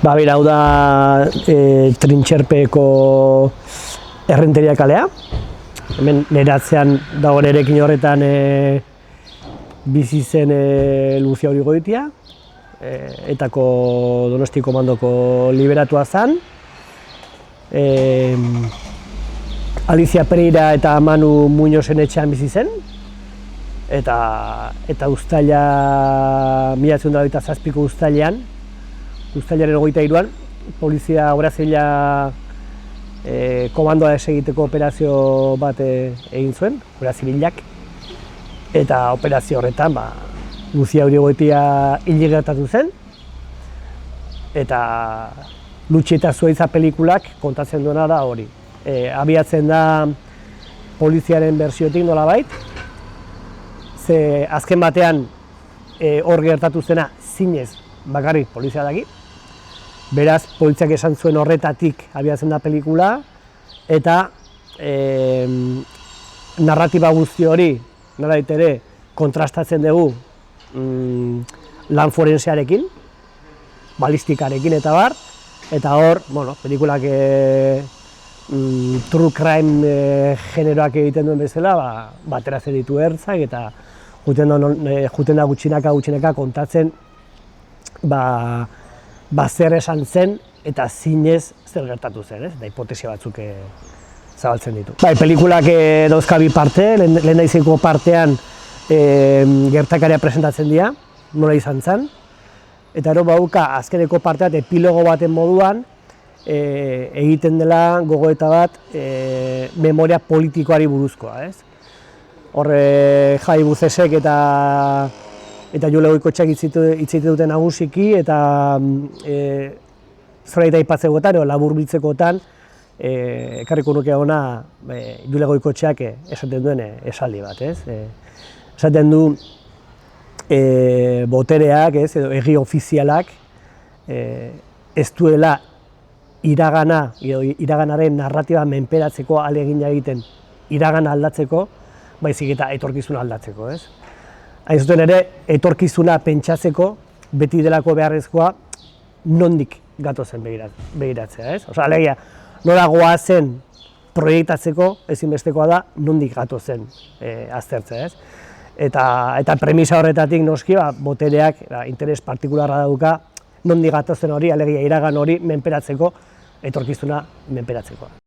Bera, hau da Trintxerpeko errenteria kalea. Hemen nire atzean dago nerekin horretan bizi zen Lucia Urigoitia, etako Donosti komandoko liberatua zen. Alicia Pereira eta Manu Muñozen etxean bizi zen. Eta uztaila, 1927ko uztailean, uztailaren 23an, polizia Brasila komandoa egiteko operazio bat egin zuen, Brasililak. Eta operazio horretan, Lucia Urigoitia hil gertatu zen. Eta Lutxi eta Zuhaitza pelikulak kontatzen duena da hori. Abiatzen da poliziaren bertsiotik nolabait. Ze azken batean hor gertatu zena zinez bakarrik polizia daki. Beraz, poliziak esan zuen horretatik abiatzen da pelikula, eta narratiba guzti hori, nolabait ere, kontrastatzen dugu lan forensearekin, balistikarekin eta bar, eta hor, pelikulak true crime generoak egiten duen bezala, bateratzen ditu ertzak, eta juten da gutxinaka kontatzen zer esan zen eta zinez zer gertatu zen, eta hipotesia batzuk zabaltzen ditu. Pelikulak dauzka bi parte, lehendaizeko partean gertakaria presentatzen dira, nola izan zen, eta ero bauka azkeneko parteat epilogo baten moduan egiten dela gogoeta bat memoria politikoari buruzkoa. Horre Jai Buzesek eta Jule Goikotxeak hitz dute nagusiki, eta zerbait aipatzekotan edo laburbiltzekotan ekarriko nuke hona Jule Goikotxeak esaten duen esaldi bat. Esaten du botereak edo egi ofizialak ez duela iragana edo iraganaren narratiba menperatzeko ahalegina egiten iragana aldatzeko, baizik eta etorkizuna aldatzeko. Hain zuten ere, etorkizuna pentsatzeko beti delako beharrezkoa nondik gatozen begiratzea. Alegia, nola goazen proiektatzeko ezinbestekoa da nondik gatozen aztertzea. Eta premisa horretatik noski, botereak interes partikularra dauka nondik gatozen hori, alegia iragan hori menperatzeko, etorkizuna menperatzekoa.